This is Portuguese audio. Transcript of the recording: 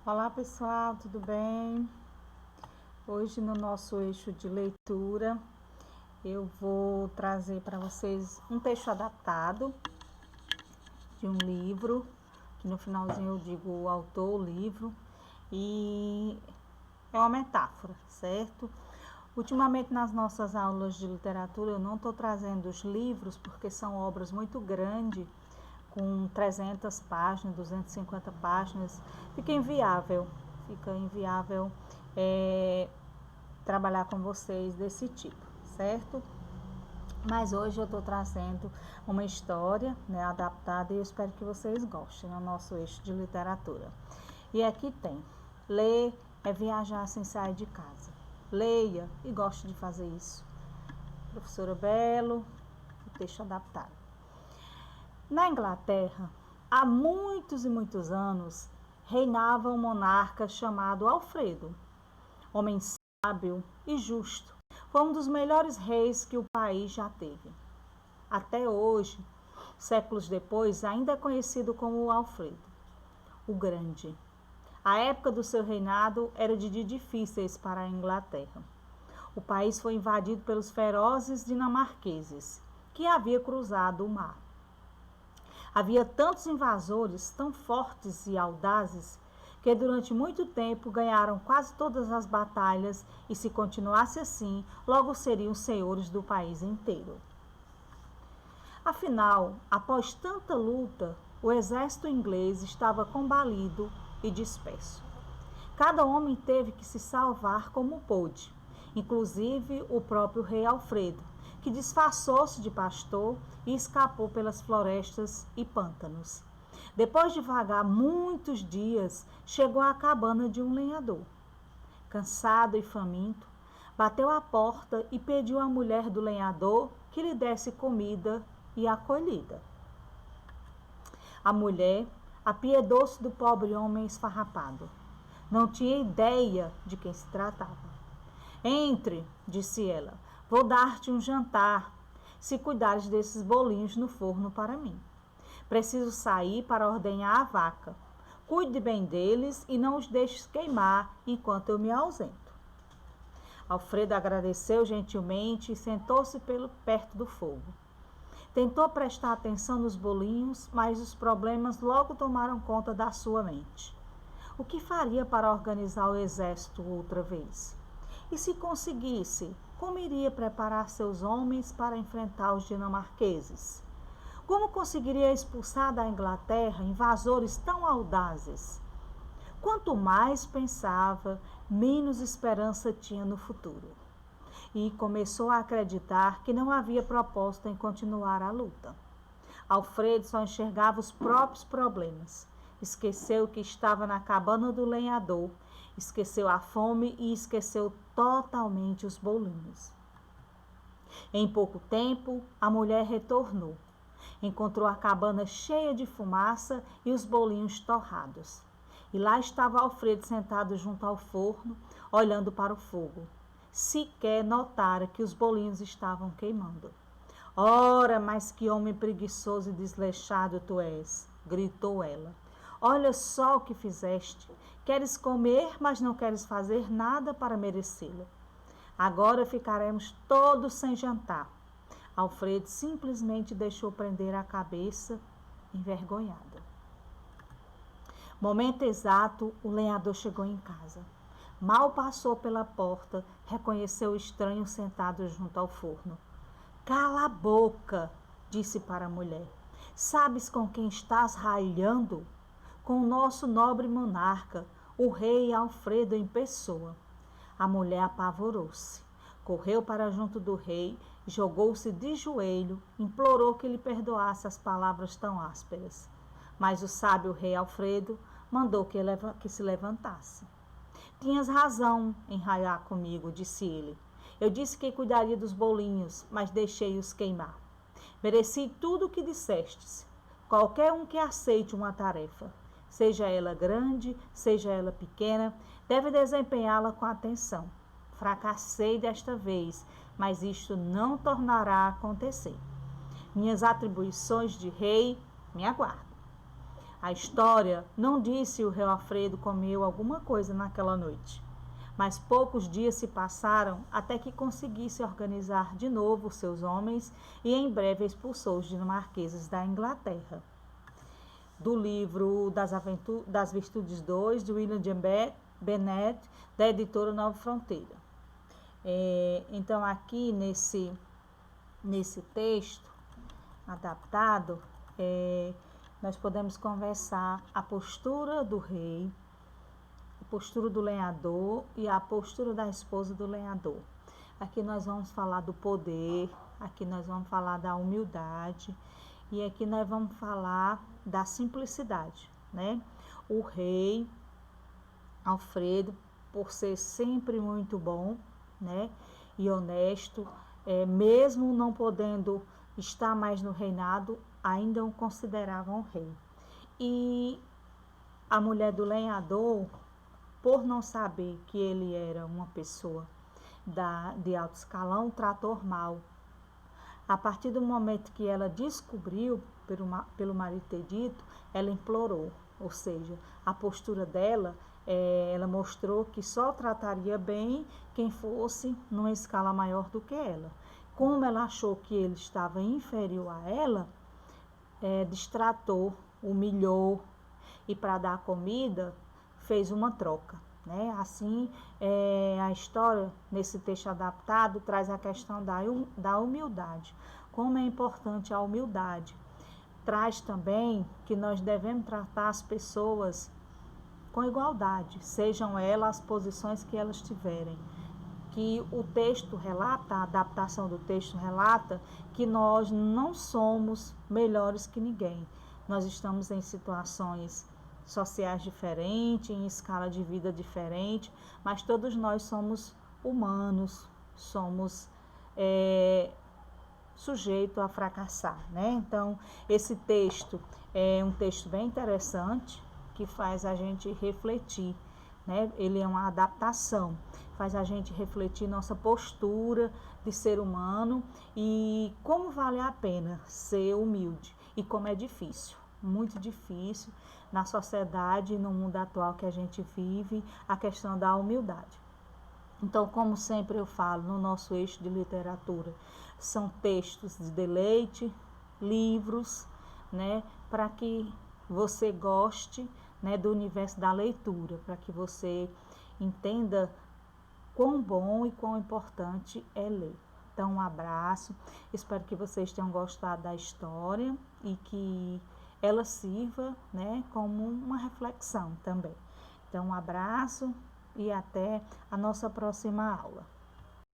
Olá pessoal, tudo bem? Hoje no nosso eixo de leitura eu vou trazer para vocês um texto adaptado de um livro, que no finalzinho eu digo o autor, o livro, e é uma metáfora, certo? Ultimamente nas nossas aulas de literatura eu não estou trazendo os livros porque são obras muito grandes, com 300 páginas, 250 páginas, fica inviável trabalhar com vocês desse tipo, certo? Mas hoje eu estou trazendo uma história, né, adaptada, e eu espero que vocês gostem, no nosso eixo de literatura. E aqui tem: ler é viajar sem sair de casa. Leia e goste de fazer isso. Professora Belo, o texto adaptado. Na Inglaterra, há muitos e muitos anos, reinava um monarca chamado Alfredo. Homem sábio e justo, foi um dos melhores reis que o país já teve. Até hoje, séculos depois, ainda é conhecido como Alfredo, o Grande. A época do seu reinado era de dias difíceis para a Inglaterra. O país foi invadido pelos ferozes dinamarqueses, que haviam cruzado o mar. Havia tantos invasores, tão fortes e audazes, que durante muito tempo ganharam quase todas as batalhas e, se continuasse assim, logo seriam senhores do país inteiro. Afinal, após tanta luta, o exército inglês estava combalido e disperso. Cada homem teve que se salvar como pôde, inclusive o próprio rei Alfredo, que disfarçou-se de pastor e escapou pelas florestas e pântanos. Depois de vagar muitos dias, chegou à cabana de um lenhador. Cansado e faminto, bateu à porta e pediu à mulher do lenhador que lhe desse comida e acolhida. A mulher apiedou-se do pobre homem esfarrapado. Não tinha ideia de quem se tratava. Entre, disse ela, vou dar-te um jantar, se cuidares desses bolinhos no forno para mim. Preciso sair para ordenhar a vaca. Cuide bem deles e não os deixes queimar enquanto eu me ausento. Alfredo agradeceu gentilmente e sentou-se perto do fogo. Tentou prestar atenção nos bolinhos, mas os problemas logo tomaram conta da sua mente. O que faria para organizar o exército outra vez? E se conseguisse, como iria preparar seus homens para enfrentar os dinamarqueses? Como conseguiria expulsar da Inglaterra invasores tão audazes? Quanto mais pensava, menos esperança tinha no futuro. E começou a acreditar que não havia propósito em continuar a luta. Alfredo só enxergava os próprios problemas. Esqueceu que estava na cabana do lenhador, esqueceu a fome e esqueceu totalmente os bolinhos. Em pouco tempo, a mulher retornou. Encontrou a cabana cheia de fumaça e os bolinhos torrados. E lá estava Alfredo sentado junto ao forno, olhando para o fogo. Sequer notara que os bolinhos estavam queimando. Ora, mas que homem preguiçoso e desleixado tu és, gritou ela. Olha só o que fizeste. Queres comer, mas não queres fazer nada para merecê-lo. Agora ficaremos todos sem jantar. Alfredo simplesmente deixou prender a cabeça, envergonhado. Momento exato, o lenhador chegou em casa. Mal passou pela porta, reconheceu o estranho sentado junto ao forno. Cala a boca, disse para a mulher. Sabes com quem estás ralhando? Com o nosso nobre monarca, o rei Alfredo em pessoa. A mulher apavorou-se. Correu para junto do rei, jogou-se de joelho, implorou que lhe perdoasse as palavras tão ásperas. Mas o sábio rei Alfredo mandou que se levantasse. Tinhas razão em ralhar comigo, disse ele. Eu disse que cuidaria dos bolinhos, mas deixei-os queimar. Mereci tudo o que dissestes. Qualquer um que aceite uma tarefa, seja ela grande, seja ela pequena, deve desempenhá-la com atenção. Fracassei desta vez, mas isto não tornará a acontecer. Minhas atribuições de rei me aguardam. A história não diz se o rei Alfredo comeu alguma coisa naquela noite, mas poucos dias se passaram até que conseguisse organizar de novo seus homens e em breve expulsou os dinamarqueses da Inglaterra. Do livro das Virtudes 2, de William Bennett, da editora Nova Fronteira. Então, aqui nesse texto adaptado, nós podemos conversar a postura do rei, a postura do lenhador e a postura da esposa do lenhador. Aqui nós vamos falar do poder, aqui nós vamos falar da humildade e aqui nós vamos falar da simplicidade, né? O rei Alfredo, por ser sempre muito bom, né, e honesto, mesmo não podendo estar mais no reinado, ainda o consideravam rei. E a mulher do lenhador, por não saber que ele era uma pessoa de alto escalão, tratou mal. A partir do momento que ela descobriu, pelo marido ter dito, ela implorou. Ou seja, a postura dela, ela mostrou que só trataria bem quem fosse numa escala maior do que ela. Como ela achou que ele estava inferior a ela, destratou, humilhou e para dar comida fez uma troca. Né? Assim, a história, nesse texto adaptado, traz a questão da humildade. Como é importante a humildade. Traz também que nós devemos tratar as pessoas com igualdade, sejam elas as posições que elas tiverem. Que o texto relata, a adaptação do texto relata que nós não somos melhores que ninguém. Nós estamos em situações sociais diferentes, em escala de vida diferente, mas todos nós somos humanos, somos sujeitos a fracassar, né? Então, esse texto é um texto bem interessante, que faz a gente refletir, né? Ele é uma adaptação, faz a gente refletir nossa postura de ser humano e como vale a pena ser humilde e como é difícil. Muito difícil na sociedade e no mundo atual que a gente vive, a questão da humildade. Então, como sempre eu falo no nosso eixo de literatura, são textos de deleite, livros, né, para que você goste, né, do universo da leitura, para que você entenda quão bom e quão importante é ler. Então, um abraço, espero que vocês tenham gostado da história e que ela sirva, né, como uma reflexão também. Então, um abraço e até a nossa próxima aula.